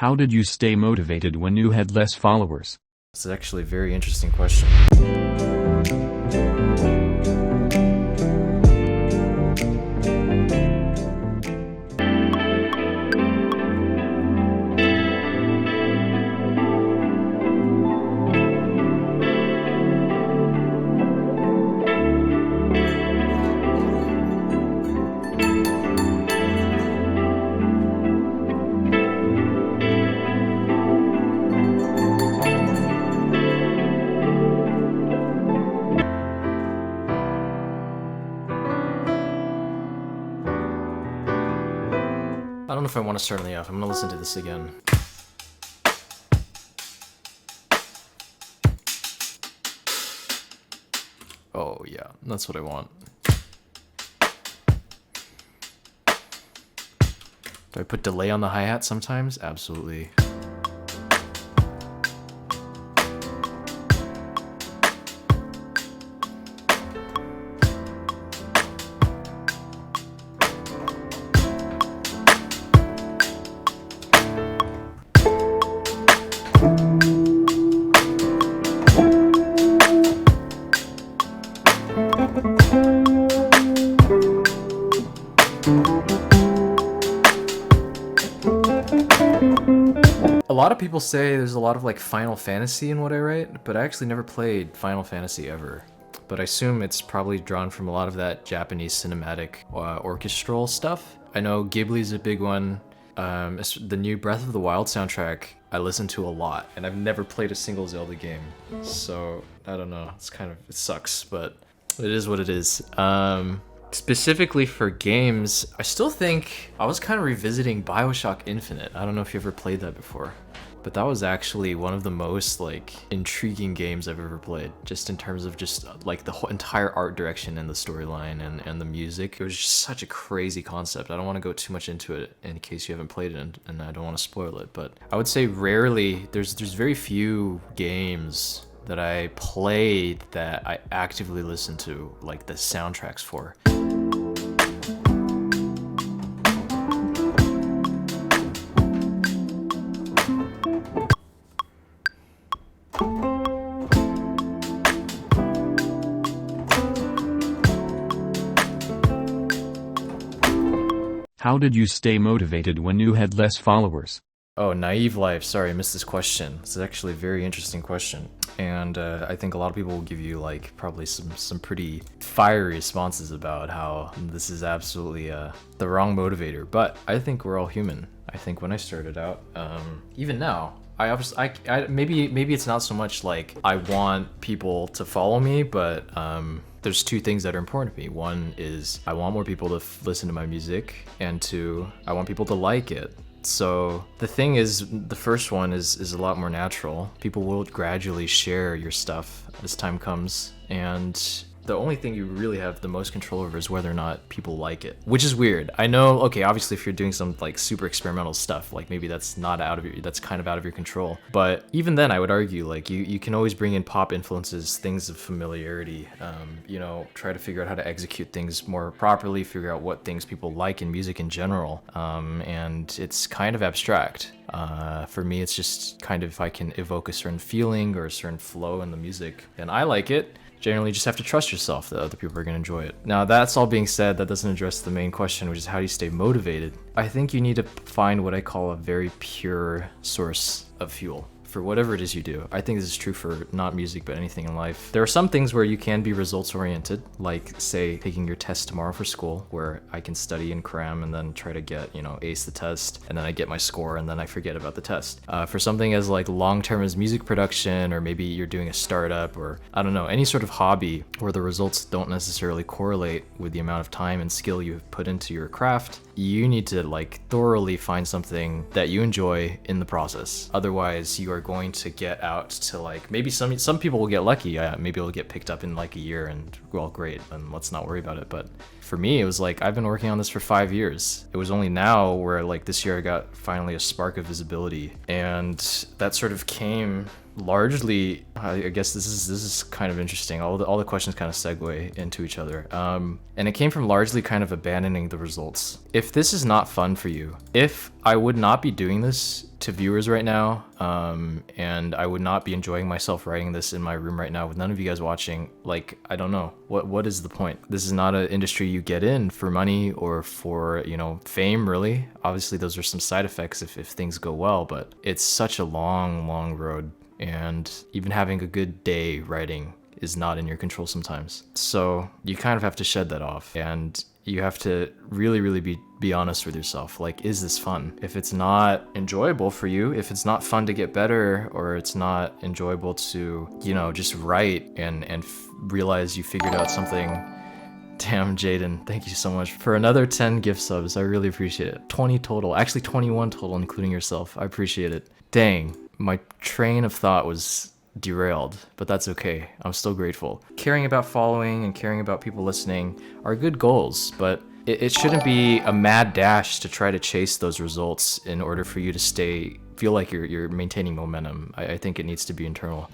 How did you stay motivated when you had less followers? This is actually a very interesting question. I don't know if I want to start on the off. I'm gonna listen to this again. Oh yeah, that's what I want. Do I put delay on the hi-hat sometimes? Absolutely. A lot of people say there's a lot of like Final Fantasy in what I write, but I actually never played Final Fantasy ever. But I assume it's probably drawn from a lot of that Japanese cinematic orchestral stuff. I know Ghibli's a big one. The new Breath of the Wild soundtrack I listen to a lot, and I've never played a single Zelda game. So I don't know, it sucks, but it is what it is. Specifically for games, I still think I was kind of revisiting BioShock Infinite. I don't know if you ever played that before, but that was actually one of the most like intriguing games I've ever played, just in terms of just like the whole entire art direction and the storyline and the music. It was just such a crazy concept. I don't want to go too much into it in case you haven't played it, and I don't want to spoil it, but I would say rarely, there's very few games that I played that I actively listened to like the soundtracks for. How did you stay motivated when you had less followers? Oh, naive life. Sorry, I missed this question. This is actually a very interesting question. And I think a lot of people will give you like probably some pretty fiery responses about how this is absolutely the wrong motivator. But I think we're all human. I think when I started out, even now, maybe it's not so much like I want people to follow me, but there's two things that are important to me. One is I want more people to listen to my music, and two, I want people to like it. So the thing is, the first one is a lot more natural. People will gradually share your stuff as time comes, and the only thing you really have the most control over is whether or not people like it, which is weird. I know, okay, obviously if you're doing some like super experimental stuff, like maybe that's kind of out of your control. But even then, I would argue like you can always bring in pop influences, things of familiarity, try to figure out how to execute things more properly, figure out what things people like in music in general. And it's kind of abstract. For me, it's just kind of if I can evoke a certain feeling or a certain flow in the music, and I like it. Generally, you just have to trust yourself that other people are going to enjoy it. Now, that's all being said, that doesn't address the main question, which is how do you stay motivated? I think you need to find what I call a very pure source of fuel for whatever it is you do. I think this is true for not music, but anything in life. There are some things where you can be results oriented, like say taking your test tomorrow for school, where I can study and cram and then try to get, ace the test, and then I get my score and then I forget about the test. For something as like long-term as music production, or maybe you're doing a startup, or I don't know, any sort of hobby where the results don't necessarily correlate with the amount of time and skill you've put into your craft, you need to like thoroughly find something that you enjoy in the process. Otherwise, you are going to get out to like, maybe some people will get lucky. Maybe it'll get picked up in like a year and well, great, and let's not worry about it. But for me, it was like, I've been working on this for 5 years. It was only now where like this year I got finally a spark of visibility, and that sort of came largely, I guess this is kind of interesting. All the questions kind of segue into each other. And it came from largely kind of abandoning the results. If this is not fun for you, if I would not be doing this to viewers right now, and I would not be enjoying myself writing this in my room right now with none of you guys watching. Like, I don't know, what is the point? This is not an industry you get in for money or for, you know, fame, really. Obviously those are some side effects if things go well, but it's such a long road, and even having a good day writing is not in your control sometimes. So you kind of have to shed that off, and you have to really be honest with yourself. Like, is this fun? If it's not enjoyable for you, if it's not fun to get better, or it's not enjoyable to, you know, just write and realize you figured out something. Damn, Jaden, thank you so much for another 10 gift subs. I really appreciate it. 20 total, actually 21 total, including yourself. I appreciate it. Dang, my train of thought was derailed, but that's okay. I'm still grateful. Caring about following and caring about people listening are good goals, but it shouldn't be a mad dash to try to chase those results in order for you to feel like you're maintaining momentum. I think it needs to be internal.